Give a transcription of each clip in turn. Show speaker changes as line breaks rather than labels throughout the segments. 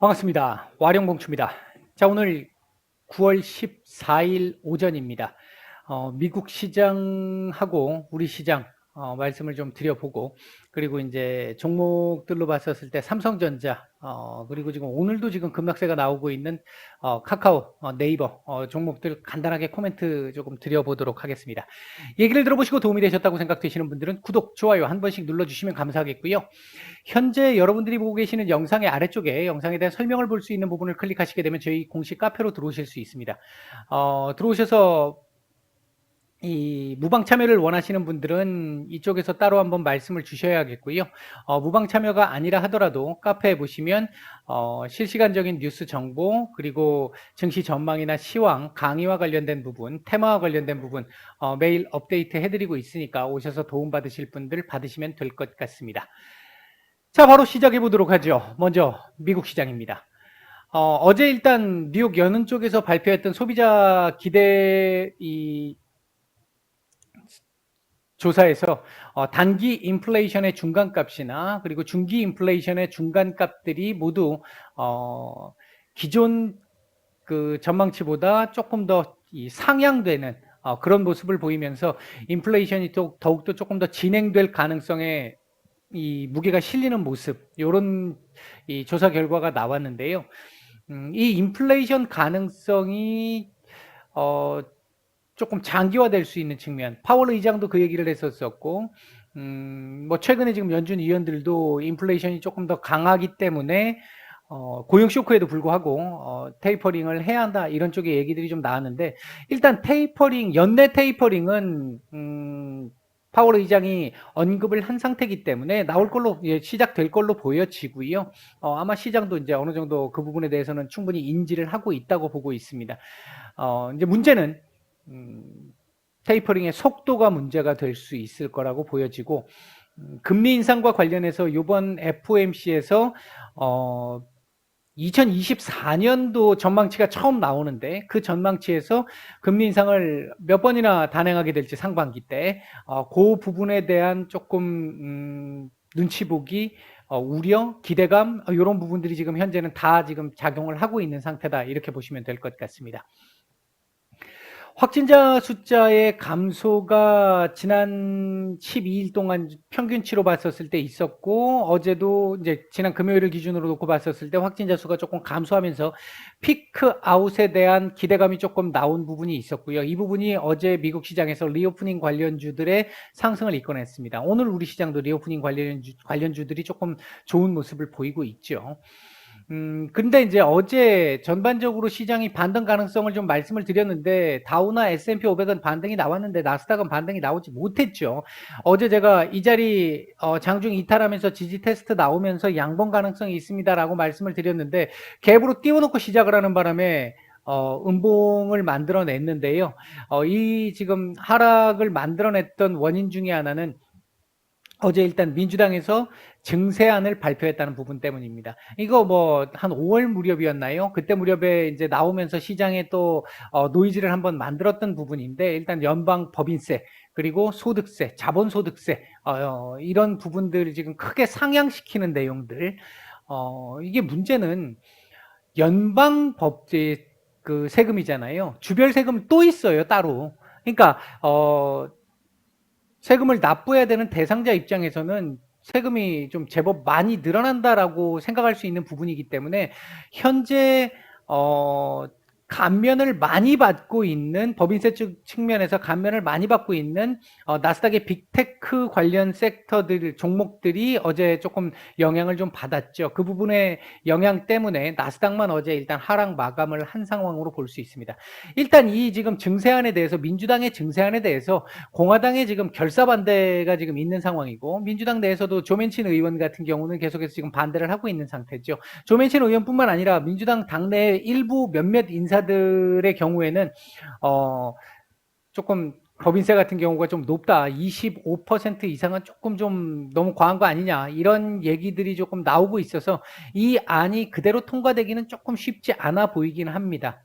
반갑습니다. 와룡공추입니다. 자, 오늘 9월 14일 오전입니다. 미국 시장하고 우리 시장 말씀을 좀 드려보고, 그리고 이제 종목들로 봤었을 때 삼성전자, 그리고 지금 오늘도 지금 급락세가 나오고 있는 카카오, 네이버 종목들 간단하게 코멘트 조금 드려보도록 하겠습니다. 얘기를 들어보시고 도움이 되셨다고 생각되시는 분들은 구독, 좋아요 한 번씩 눌러주시면 감사하겠고요. 현재 여러분들이 보고 계시는 영상의 아래쪽에 영상에 대한 설명을 볼 수 있는 부분을 클릭하시게 되면 저희 공식 카페로 들어오실 수 있습니다. 들어오셔서 이 무방 참여를 원하시는 분들은 이쪽에서 따로 한번 말씀을 주셔야겠고요. 무방 참여가 아니라 하더라도 카페에 보시면 실시간적인 뉴스 정보, 그리고 증시 전망이나 시황, 강의와 관련된 부분, 테마와 관련된 부분 매일 업데이트 해드리고 있으니까 오셔서 도움받으실 분들 받으시면 될 것 같습니다. 자, 바로 시작해 보도록 하죠. 먼저 미국 시장입니다. 어제 일단 뉴욕 연은 쪽에서 발표했던 소비자 기대 조사에서 단기 인플레이션의 중간값이나 그리고 중기 인플레이션의 중간값들이 모두 기존 그 전망치보다 조금 더 상향되는 그런 모습을 보이면서 인플레이션이 더욱더 조금 더 진행될 가능성에 이 무게가 실리는 모습, 이런 이 조사 결과가 나왔는데요. 이 인플레이션 가능성이 조금 장기화될 수 있는 측면, 파월 의장도 그 얘기를 했었었고, 뭐 최근에 지금 연준 위원들도 인플레이션이 조금 더 강하기 때문에 고용 쇼크에도 불구하고 테이퍼링을 해야 한다, 이런 쪽의 얘기들이 좀 나왔는데, 일단 테이퍼링, 연내 테이퍼링은 파월 의장이 언급을 한 상태이기 때문에 나올 걸로, 시작될 걸로 보여지고요. 아마 시장도 이제 어느 정도 그 부분에 대해서는 충분히 인지를 하고 있다고 보고 있습니다. 이제 문제는 테이퍼링의 속도가 문제가 될 수 있을 거라고 보여지고, 금리 인상과 관련해서 이번 FOMC에서 2024년도 전망치가 처음 나오는데, 그 전망치에서 금리 인상을 몇 번이나 단행하게 될지 상반기 때 그 부분에 대한 조금 눈치 보기, 우려, 기대감, 이런 부분들이 지금 현재는 다 지금 작용을 하고 있는 상태다, 이렇게 보시면 될 것 같습니다. 확진자 숫자의 감소가 지난 12일 동안 평균치로 봤었을 때 있었고, 어제도 이제 지난 금요일을 기준으로 놓고 봤었을 때 확진자 수가 조금 감소하면서 피크 아웃에 대한 기대감이 조금 나온 부분이 있었고요. 이 부분이 어제 미국 시장에서 리오프닝 관련주들의 상승을 이끌어냈습니다. 오늘 우리 시장도 리오프닝 관련주들이 조금 좋은 모습을 보이고 있죠. 근데 이제 어제 전반적으로 시장이 반등 가능성을 좀 말씀을 드렸는데, 다우나 S&P 500은 반등이 나왔는데 나스닥은 반등이 나오지 못했죠. 어제 제가 이 자리 장중 이탈하면서 지지 테스트 나오면서 양봉 가능성이 있습니다라고 말씀을 드렸는데, 갭으로 띄워놓고 시작을 하는 바람에 음봉을 만들어냈는데요. 이 지금 하락을 만들어냈던 원인 중에 하나는 어제 일단 민주당에서 증세안을 발표했다는 부분 때문입니다. 이거 뭐 한 5월 무렵이었나요? 그때 무렵에 이제 나오면서 시장에 또 노이즈를 한번 만들었던 부분인데, 일단 연방 법인세, 그리고 소득세, 자본소득세, 이런 부분들을 지금 크게 상향시키는 내용들. 이게 문제는 연방 법제 그 세금이잖아요. 주별 세금 또 있어요, 따로. 그러니까 세금을 납부해야 되는 대상자 입장에서는 세금이 좀 제법 많이 늘어난다라고 생각할 수 있는 부분이기 때문에, 현재 감면을 많이 받고 있는, 법인세 측면에서 감면을 많이 받고 있는 나스닥의 빅테크 관련 섹터들, 종목들이 어제 조금 영향을 좀 받았죠. 그 부분의 영향 때문에 나스닥만 어제 일단 하락 마감을 한 상황으로 볼 수 있습니다. 일단 이 지금 증세안에 대해서, 민주당의 증세안에 대해서 공화당의 지금 결사 반대가 지금 있는 상황이고, 민주당 내에서도 조맨친 의원 같은 경우는 계속해서 지금 반대를 하고 있는 상태죠. 조맨친 의원뿐만 아니라 민주당 당내 일부 몇몇 인사들의 경우에는 조금 법인세 같은 경우가 좀 높다, 25% 이상은 조금 좀 너무 과한 거 아니냐, 이런 얘기들이 조금 나오고 있어서 이 안이 그대로 통과되기는 조금 쉽지 않아 보이긴 합니다.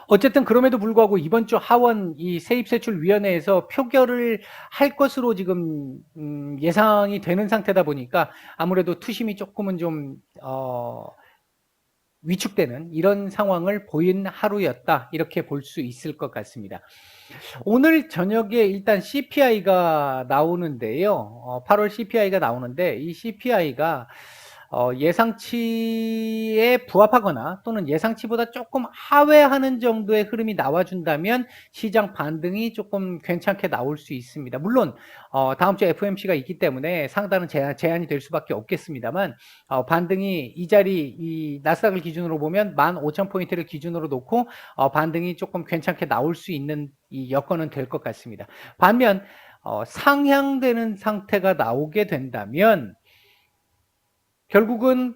어쨌든 그럼에도 불구하고 이번 주 하원 이 세입세출위원회에서 표결을 할 것으로 지금 예상이 되는 상태다 보니까, 아무래도 투심이 조금은 좀 위축되는 이런 상황을 보인 하루였다. 이렇게 볼 수 있을 것 같습니다. 오늘 저녁에 일단 CPI가 나오는데요. 8월 CPI가 나오는데 이 CPI가 예상치에 부합하거나 또는 예상치보다 조금 하회하는 정도의 흐름이 나와준다면 시장 반등이 조금 괜찮게 나올 수 있습니다. 물론 다음 주에 FOMC가 있기 때문에 상당한 제한이 될 수밖에 없겠습니다만 반등이 이 자리 이 나스닥을 기준으로 보면 15,000포인트를 기준으로 놓고 반등이 조금 괜찮게 나올 수 있는 이 여건은 될 것 같습니다. 반면 상향되는 상태가 나오게 된다면 결국은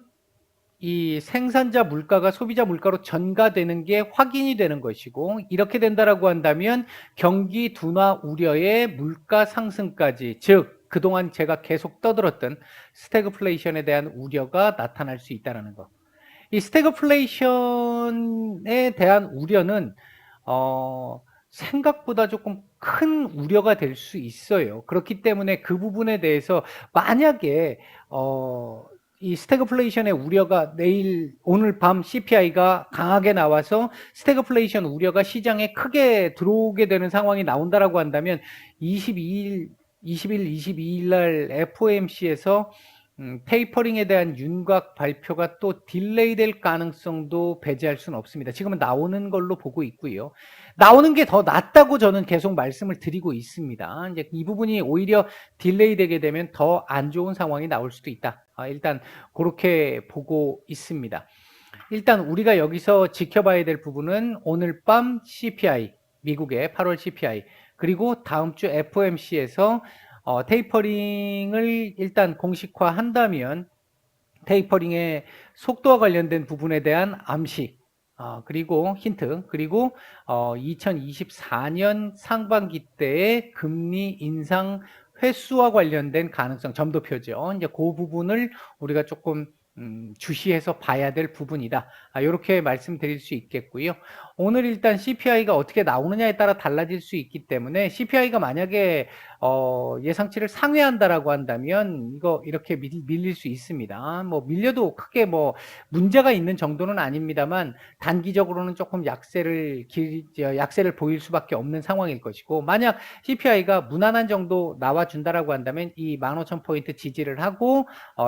이 생산자 물가가 소비자 물가로 전가되는 게 확인이 되는 것이고, 이렇게 된다라고 한다면 경기 둔화 우려의 물가 상승까지, 즉 그동안 제가 계속 떠들었던 스태그플레이션에 대한 우려가 나타날 수 있다는 거. 이 스태그플레이션에 대한 우려는 생각보다 조금 큰 우려가 될 수 있어요. 그렇기 때문에 그 부분에 대해서 만약에 이 스태그플레이션의 우려가 오늘 밤 CPI가 강하게 나와서 스태그플레이션 우려가 시장에 크게 들어오게 되는 상황이 나온다라고 한다면 22일 날 FOMC에서 테이퍼링에 대한 윤곽 발표가 또 딜레이 될 가능성도 배제할 수는 없습니다. 지금은 나오는 걸로 보고 있고요. 나오는 게 더 낫다고 저는 계속 말씀을 드리고 있습니다. 이제 이 부분이 오히려 딜레이 되게 되면 더 안 좋은 상황이 나올 수도 있다. 일단 그렇게 보고 있습니다. 일단 우리가 여기서 지켜봐야 될 부분은 오늘 밤 CPI, 미국의 8월 CPI, 그리고 다음 주 FOMC에서 테이퍼링을 일단 공식화한다면 테이퍼링의 속도와 관련된 부분에 대한 암시, 그리고 힌트, 그리고 2024년 상반기 때의 금리 인상 횟수와 관련된 가능성, 점도표죠. 이제 그 부분을 우리가 조금 주시해서 봐야 될 부분이다. 이렇게 말씀드릴 수 있겠고요. 오늘 일단 CPI가 어떻게 나오느냐에 따라 달라질 수 있기 때문에 CPI가 만약에 예상치를 상회한다라고 한다면 이거 이렇게 밀릴 수 있습니다. 뭐 밀려도 크게 뭐 문제가 있는 정도는 아닙니다만 단기적으로는 조금 약세를 보일 수밖에 없는 상황일 것이고, 만약 CPI가 무난한 정도 나와준다라고 한다면 이 15,000포인트 지지를 하고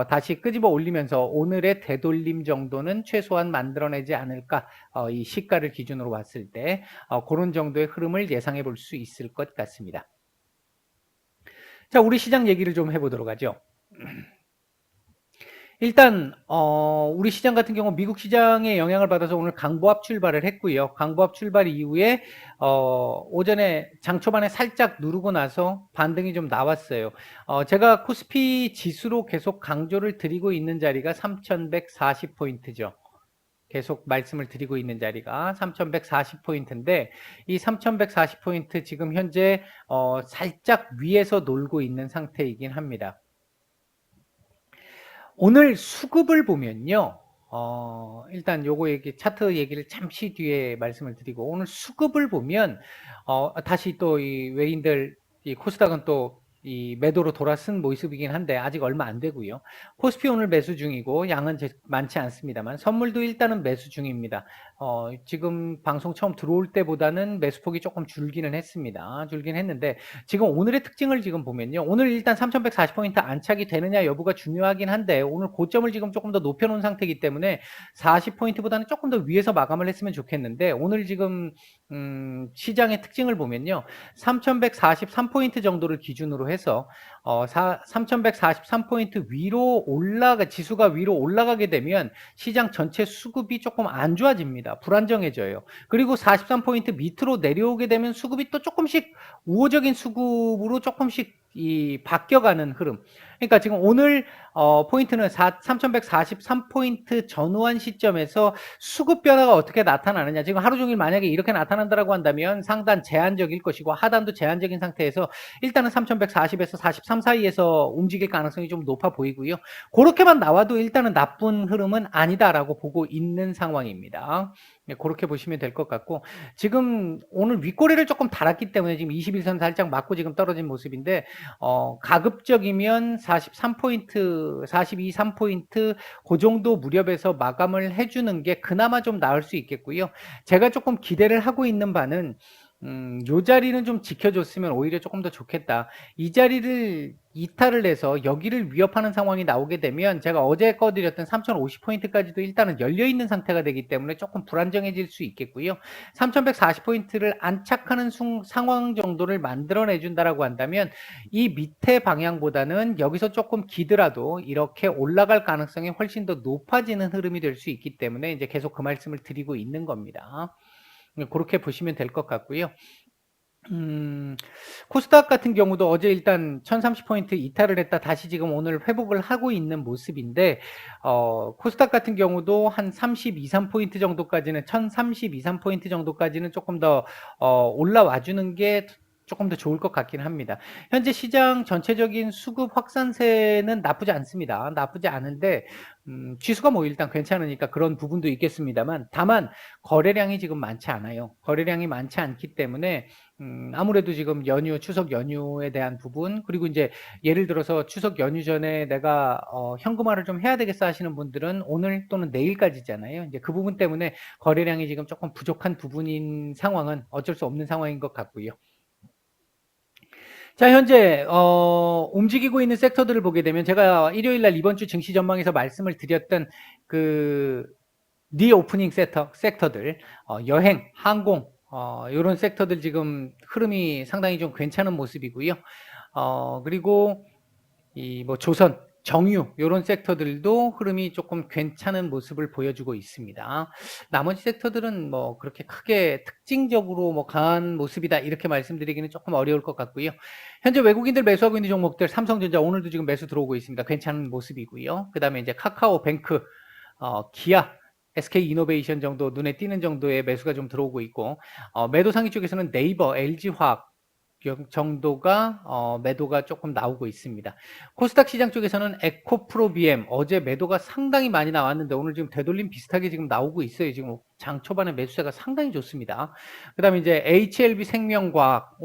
다시 끄집어 올리면서 오늘의 되돌림 정도는 최소한 만들어내지 않을까, 이 시가를 기준으로 봤을 때 그런 정도의 흐름을 예상해 볼 수 있을 것 같습니다. 자, 우리 시장 얘기를 좀 해보도록 하죠. 일단 우리 시장 같은 경우 미국 시장의 영향을 받아서 오늘 강보합 출발을 했고요. 강보합 출발 이후에 오전에 장 초반에 살짝 누르고 나서 반등이 좀 나왔어요. 제가 코스피 지수로 계속 강조를 드리고 있는 자리가 3140포인트죠. 계속 말씀을 드리고 있는 자리가 3140포인트인데 이 3140포인트 지금 현재 살짝 위에서 놀고 있는 상태이긴 합니다. 오늘 수급을 보면요. 일단 요거 차트 얘기를 잠시 뒤에 말씀을 드리고, 오늘 수급을 보면, 다시 또 이 외인들, 이 코스닥은 또 이 매도로 돌아선 모습이긴 한데 아직 얼마 안 되고요. 코스피 오늘 매수 중이고 양은 많지 않습니다만 선물도 일단은 매수 중입니다. 지금 방송 처음 들어올 때보다는 매수폭이 조금 줄기는 했습니다. 줄긴 했는데 지금 오늘의 특징을 지금 보면요. 오늘 일단 3140포인트 안착이 되느냐 여부가 중요하긴 한데 오늘 고점을 지금 조금 더 높여놓은 상태이기 때문에 40포인트보다는 조금 더 위에서 마감을 했으면 좋겠는데, 오늘 지금 시장의 특징을 보면요. 3143포인트 정도를 기준으로 해서 3143포인트 위로 지수가 위로 올라가게 되면 시장 전체 수급이 조금 안 좋아집니다. 불안정해져요. 그리고 43포인트 밑으로 내려오게 되면 수급이 또 조금씩 우호적인 수급으로 조금씩 바뀌어가는 흐름. 그러니까 지금 오늘 포인트는 3143포인트 전후한 시점에서 수급 변화가 어떻게 나타나느냐. 지금 하루 종일 만약에 이렇게 나타난다라고 한다면 상단 제한적일 것이고 하단도 제한적인 상태에서 일단은 3140에서 43 사이에서 움직일 가능성이 좀 높아 보이고요. 그렇게만 나와도 일단은 나쁜 흐름은 아니다라고 보고 있는 상황입니다. 네, 그렇게 보시면 될 것 같고, 지금 오늘 윗꼬리를 조금 달았기 때문에 지금 21선 살짝 맞고 지금 떨어진 모습인데, 가급적이면 43포인트, 42, 3포인트 그 정도 무렵에서 마감을 해주는 게 그나마 좀 나을 수 있겠고요. 제가 조금 기대를 하고 있는 바는 요 자리는 좀 지켜줬으면 오히려 조금 더 좋겠다. 이 자리를 이탈을 해서 여기를 위협하는 상황이 나오게 되면 제가 어제 꺼드렸던 3050포인트까지도 일단은 열려있는 상태가 되기 때문에 조금 불안정해질 수 있겠고요. 3140포인트를 안착하는 상황 정도를 만들어내 준다라고 한다면 이 밑에 방향보다는 여기서 조금 기더라도 이렇게 올라갈 가능성이 훨씬 더 높아지는 흐름이 될 수 있기 때문에 이제 계속 그 말씀을 드리고 있는 겁니다. 그렇게 보시면 될 것 같고요. 코스닥 같은 경우도 어제 일단 1030포인트 이탈을 했다 다시 지금 오늘 회복을 하고 있는 모습인데, 코스닥 같은 경우도 한 32, 3포인트 정도까지는, 1032, 3포인트 정도까지는 조금 더, 올라와 주는 게 조금 더 좋을 것 같긴 합니다. 현재 시장 전체적인 수급 확산세는 나쁘지 않습니다. 나쁘지 않은데, 지수가 뭐 일단 괜찮으니까 그런 부분도 있겠습니다만, 다만, 거래량이 지금 많지 않아요. 거래량이 많지 않기 때문에, 아무래도 지금 연휴, 추석 연휴에 대한 부분, 그리고 이제 예를 들어서 추석 연휴 전에 내가 현금화를 좀 해야 되겠어 하시는 분들은 오늘 또는 내일까지잖아요. 이제 그 부분 때문에 거래량이 지금 조금 부족한 부분인 상황은 어쩔 수 없는 상황인 것 같고요. 자, 현재 움직이고 있는 섹터들을 보게 되면 제가 일요일 날 이번 주 증시 전망에서 말씀을 드렸던 그 리오프닝 섹터들, 여행, 항공, 이런 섹터들 지금 흐름이 상당히 좀 괜찮은 모습이고요. 그리고 이 뭐 조선, 정유 이런 섹터들도 흐름이 조금 괜찮은 모습을 보여주고 있습니다. 나머지 섹터들은 뭐 그렇게 크게 특징적으로 뭐 강한 모습이다 이렇게 말씀드리기는 조금 어려울 것 같고요. 현재 외국인들 매수하고 있는 종목들, 삼성전자 오늘도 지금 매수 들어오고 있습니다. 괜찮은 모습이고요. 그 다음에 이제 카카오뱅크, 기아, SK이노베이션 정도 눈에 띄는 정도의 매수가 좀 들어오고 있고, 매도 상위 쪽에서는 네이버, LG화학 정도가 매도가 조금 나오고 있습니다. 코스닥 시장 쪽에서는 에코프로비엠 어제 매도가 상당히 많이 나왔는데 오늘 지금 되돌림 비슷하게 지금 나오고 있어요. 지금 장 초반에 매수세가 상당히 좋습니다. 그다음에 이제 HLB 생명과학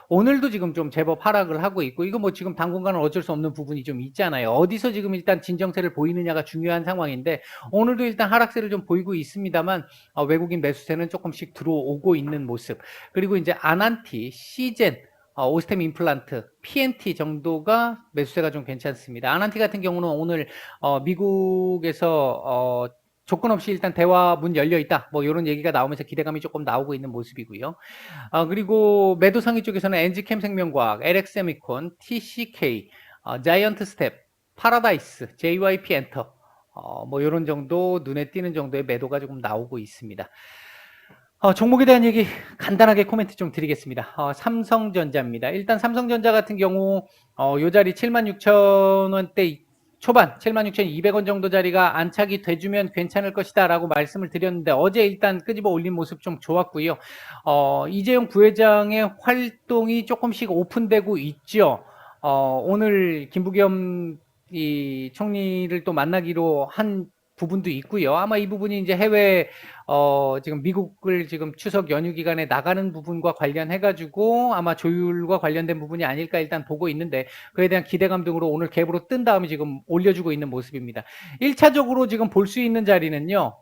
오늘도 지금 좀 제법 하락을 하고 있고, 이거 뭐 지금 당분간은 어쩔 수 없는 부분이 좀 있잖아요. 어디서 지금 일단 진정세를 보이느냐가 중요한 상황인데 오늘도 일단 하락세를 좀 보이고 있습니다만, 외국인 매수세는 조금씩 들어오고 있는 모습. 그리고 이제 아난티, 시젠, 오스템 임플란트, PNT 정도가 매수세가 좀 괜찮습니다. 아난티 같은 경우는 오늘 미국에서 조건 없이 일단 대화 문 열려 있다, 뭐 이런 얘기가 나오면서 기대감이 조금 나오고 있는 모습이고요. 그리고 매도 상위 쪽에서는 엔지캠 생명과학, LX세미콘, TCK, 자이언트 스텝, 파라다이스, JYP 엔터, 뭐 이런 정도 눈에 띄는 정도의 매도가 조금 나오고 있습니다. 종목에 대한 얘기 간단하게 코멘트 좀 드리겠습니다. 삼성전자입니다. 일단 삼성전자 같은 경우 요 자리 76,000원대 초반 76,200원 정도 자리가 안착이 돼주면 괜찮을 것이다 라고 말씀을 드렸는데 어제 일단 끄집어 올린 모습 좀 좋았고요. 이재용 부회장의 활동이 조금씩 오픈되고 있죠. 오늘 김부겸 이 총리를 또 만나기로 한 부분도 있고요. 아마 이 부분이 이제 해외 지금 미국을 지금 추석 연휴 기간에 나가는 부분과 관련해가지고 아마 조율과 관련된 부분이 아닐까 일단 보고 있는데, 그에 대한 기대감 등으로 오늘 갭으로 뜬 다음에 지금 올려주고 있는 모습입니다. 1차적으로 지금 볼 수 있는 자리는요,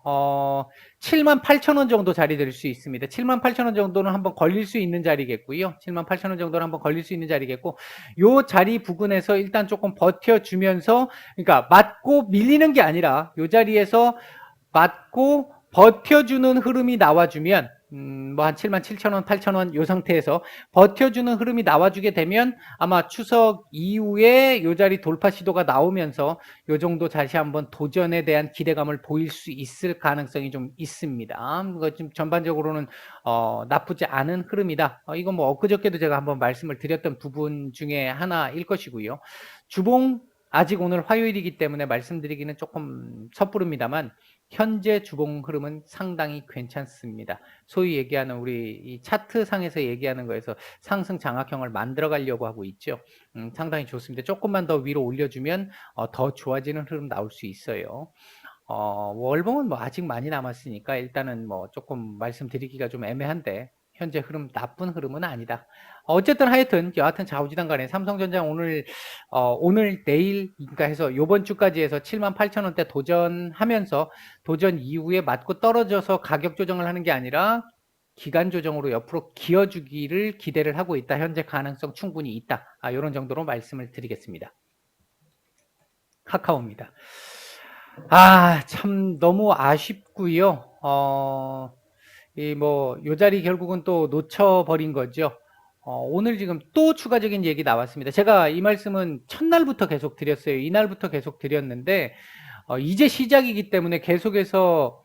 78,000원 정도 자리 될 수 있습니다. 78,000원 정도는 한번 걸릴 수 있는 자리겠고요. 78,000원 정도는 한번 걸릴 수 있는 자리겠고, 요 자리 부근에서 일단 조금 버텨주면서, 그러니까 맞고 밀리는 게 아니라 요 자리에서 맞고 버텨주는 흐름이 나와주면 뭐 한 77,000원, 8,000원 요 상태에서 버텨주는 흐름이 나와주게 되면 아마 추석 이후에 요 자리 돌파 시도가 나오면서 요 정도 다시 한번 도전에 대한 기대감을 보일 수 있을 가능성이 좀 있습니다. 좀 전반적으로는 나쁘지 않은 흐름이다. 이건 뭐 엊그저께도 제가 한번 말씀을 드렸던 부분 중에 하나일 것이고요. 주봉 아직 오늘 화요일이기 때문에 말씀드리기는 조금 섣부릅니다만 현재 주봉 흐름은 상당히 괜찮습니다. 소위 얘기하는 우리 이 차트 상에서 얘기하는 거에서 상승 장악형을 만들어 가려고 하고 있죠. 상당히 좋습니다. 조금만 더 위로 올려주면 더 좋아지는 흐름 나올 수 있어요. 월봉은 뭐 아직 많이 남았으니까 일단은 뭐 조금 말씀드리기가 좀 애매한데 현재 흐름 나쁜 흐름은 아니다. 어쨌든 하여튼 여하튼 좌우지단 간에 삼성전자 오늘 내일 그러니까 해서 요번 주까지 해서 78,000원대 도전하면서 도전 이후에 맞고 떨어져서 가격 조정을 하는 게 아니라 기간 조정으로 옆으로 기어주기를 기대를 하고 있다. 현재 가능성 충분히 있다. 이런 정도로 말씀을 드리겠습니다. 카카오입니다. 참 너무 아쉽고요. 요 자리 결국은 또 놓쳐버린 거죠. 오늘 지금 또 추가적인 얘기 나왔습니다. 제가 이 말씀은 첫날부터 계속 드렸어요. 이날부터 계속 드렸는데, 이제 시작이기 때문에 계속해서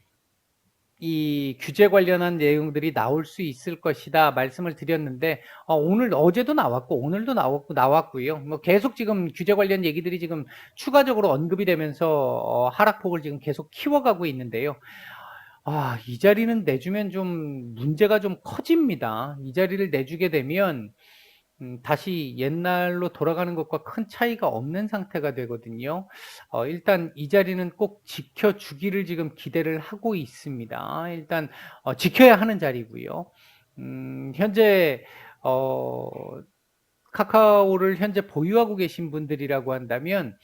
이 규제 관련한 내용들이 나올 수 있을 것이다 말씀을 드렸는데, 어제도 나왔고 오늘도 나왔고요. 뭐 계속 지금 규제 관련 얘기들이 지금 추가적으로 언급이 되면서 하락폭을 지금 계속 키워가고 있는데요. 이 자리는 내주면 좀 문제가 좀 커집니다. 이 자리를 내주게 되면 다시 옛날로 돌아가는 것과 큰 차이가 없는 상태가 되거든요. 일단 이 자리는 꼭 지켜주기를 지금 기대를 하고 있습니다. 일단 지켜야 하는 자리고요. 현재 카카오를 현재 보유하고 계신 분들이라고 한다면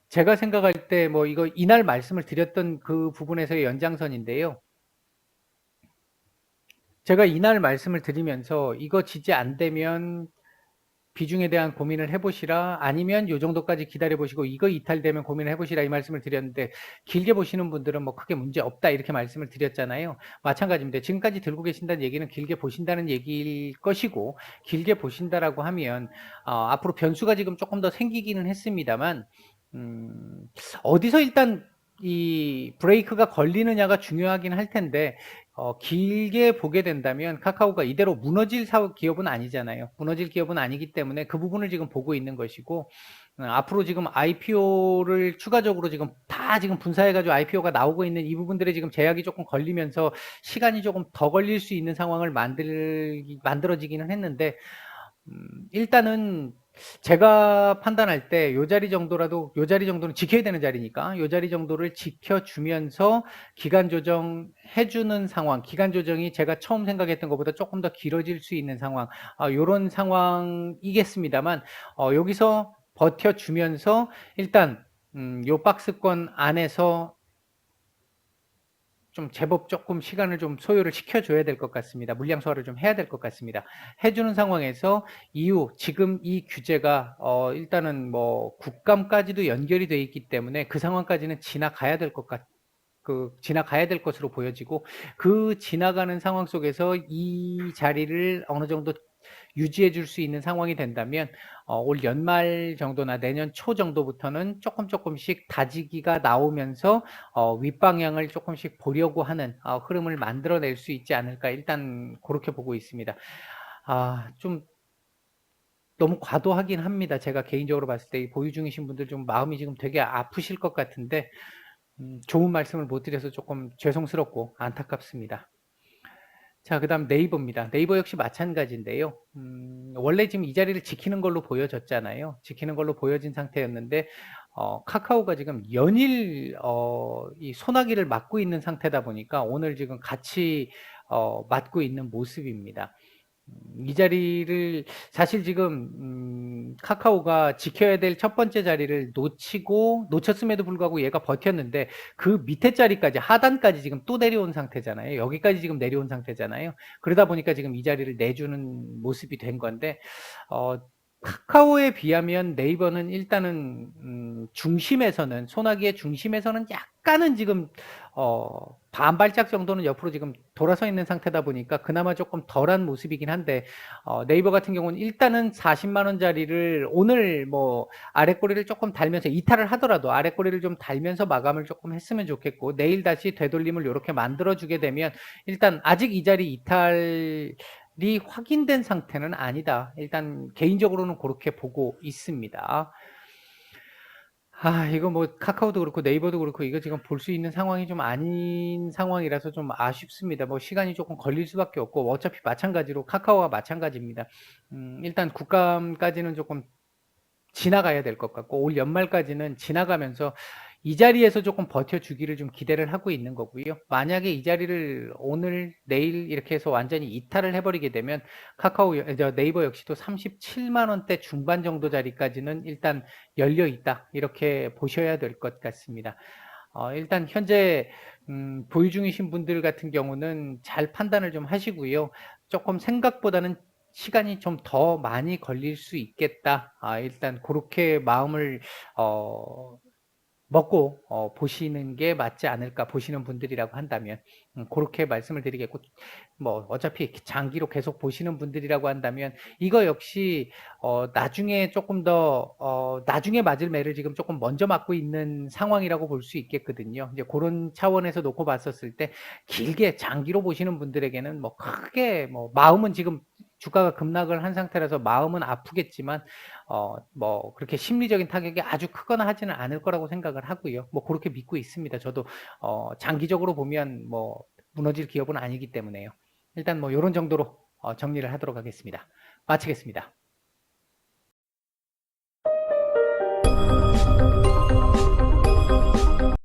제가 생각할 때 뭐 이거 이날 말씀을 드렸던 그 부분에서의 연장선인데요. 제가 이날 말씀을 드리면서 이거 지지 안 되면 비중에 대한 고민을 해보시라, 아니면 요 정도까지 기다려보시고 이거 이탈되면 고민을 해보시라, 이 말씀을 드렸는데, 길게 보시는 분들은 뭐 크게 문제 없다 이렇게 말씀을 드렸잖아요. 마찬가지입니다. 지금까지 들고 계신다는 얘기는 길게 보신다는 얘기일 것이고, 길게 보신다라고 하면 앞으로 변수가 지금 조금 더 생기기는 했습니다만, 어디서 일단 이 브레이크가 걸리느냐가 중요하긴 할 텐데, 길게 보게 된다면 카카오가 이대로 무너질 기업은 아니잖아요. 무너질 기업은 아니기 때문에 그 부분을 지금 보고 있는 것이고, 앞으로 지금 IPO를 추가적으로 지금 분사해가지고 IPO가 나오고 있는 이 부분들에 지금 제약이 조금 걸리면서 시간이 조금 더 걸릴 수 있는 상황을 만들어지기는 했는데, 일단은 제가 판단할 때 요 자리 정도는 지켜야 되는 자리니까 요 자리 정도를 지켜주면서 기간 조정 해주는 상황, 기간 조정이 제가 처음 생각했던 것보다 조금 더 길어질 수 있는 상황, 요런 상황이겠습니다만, 여기서 버텨주면서 일단 요 박스권 안에서 좀 제법 조금 시간을 좀 소요를 시켜줘야 될 것 같습니다. 물량 소화를 좀 해야 될 것 같습니다. 해주는 상황에서 이후 지금 이 규제가 일단은 뭐 국감까지도 연결이 돼 있기 때문에 그 상황까지는 지나가야 될 것으로 보여지고, 그 지나가는 상황 속에서 이 자리를 어느 정도 유지해 줄 수 있는 상황이 된다면 올 연말 정도나 내년 초 정도부터는 조금씩 다지기가 나오면서 윗방향을 조금씩 보려고 하는 흐름을 만들어낼 수 있지 않을까, 일단 그렇게 보고 있습니다. 좀 너무 과도하긴 합니다. 제가 개인적으로 봤을 때 보유 중이신 분들 좀 마음이 지금 되게 아프실 것 같은데, 좋은 말씀을 못 드려서 조금 죄송스럽고 안타깝습니다. 자, 그 다음 네이버입니다. 네이버 역시 마찬가지인데요. 원래 지금 이 자리를 지키는 걸로 보여졌잖아요. 지키는 걸로 보여진 상태였는데, 카카오가 지금 연일, 이 소나기를 맞고 있는 상태다 보니까 오늘 지금 같이, 맞고 있는 모습입니다. 이 자리를 사실 지금 카카오가 지켜야 될 첫 번째 자리를 놓쳤음에도 불구하고 얘가 버텼는데, 그 밑에 자리까지 하단까지 지금 또 내려온 상태잖아요. 여기까지 지금 내려온 상태잖아요. 그러다 보니까 지금 이 자리를 내주는 모습이 된 건데, 카카오에 비하면 네이버는 일단은 중심에서는, 소나기의 중심에서는 약간은 지금 반발짝 정도는 옆으로 지금 돌아서 있는 상태다 보니까 그나마 조금 덜한 모습이긴 한데, 네이버 같은 경우는 일단은 40만 원짜리를 오늘 뭐 아랫꼬리를 조금 달면서 이탈을 하더라도 아랫꼬리를 좀 달면서 마감을 조금 했으면 좋겠고, 내일 다시 되돌림을 이렇게 만들어 주게 되면, 일단 아직 이 자리 이탈이 확인된 상태는 아니다. 일단 개인적으로는 그렇게 보고 있습니다. 이거 뭐 카카오도 그렇고 네이버도 그렇고 이거 지금 볼 수 있는 상황이 좀 아닌 상황이라서 좀 아쉽습니다. 뭐 시간이 조금 걸릴 수밖에 없고, 어차피 마찬가지로 카카오와 마찬가지입니다. 일단 국감까지는 조금 지나가야 될 것 같고, 올 연말까지는 지나가면서 이 자리에서 조금 버텨주기를 좀 기대를 하고 있는 거고요. 만약에 이 자리를 오늘, 내일 이렇게 해서 완전히 이탈을 해버리게 되면 네이버 역시도 37만 원대 중반 정도 자리까지는 일단 열려 있다. 이렇게 보셔야 될 것 같습니다. 일단 현재 보유 중이신 분들 같은 경우는 잘 판단을 좀 하시고요. 조금 생각보다는 시간이 좀 더 많이 걸릴 수 있겠다. 일단 그렇게 마음을 어, 먹고 보시는 게 맞지 않을까, 보시는 분들이라고 한다면 그렇게 말씀을 드리겠고, 뭐 어차피 장기로 계속 보시는 분들이라고 한다면 이거 역시 나중에 조금 더 나중에 맞을 매를 지금 조금 먼저 맞고 있는 상황이라고 볼 수 있겠거든요. 이제 그런 차원에서 놓고 봤었을 때 길게 장기로 보시는 분들에게는 뭐 크게 뭐 마음은 지금 주가가 급락을 한 상태라서 마음은 아프겠지만 뭐 그렇게 심리적인 타격이 아주 크거나 하지는 않을 거라고 생각을 하고요. 뭐 그렇게 믿고 있습니다. 저도 장기적으로 보면 뭐 무너질 기업은 아니기 때문에요. 일단 뭐 이런 정도로 정리를 하도록 하겠습니다. 마치겠습니다.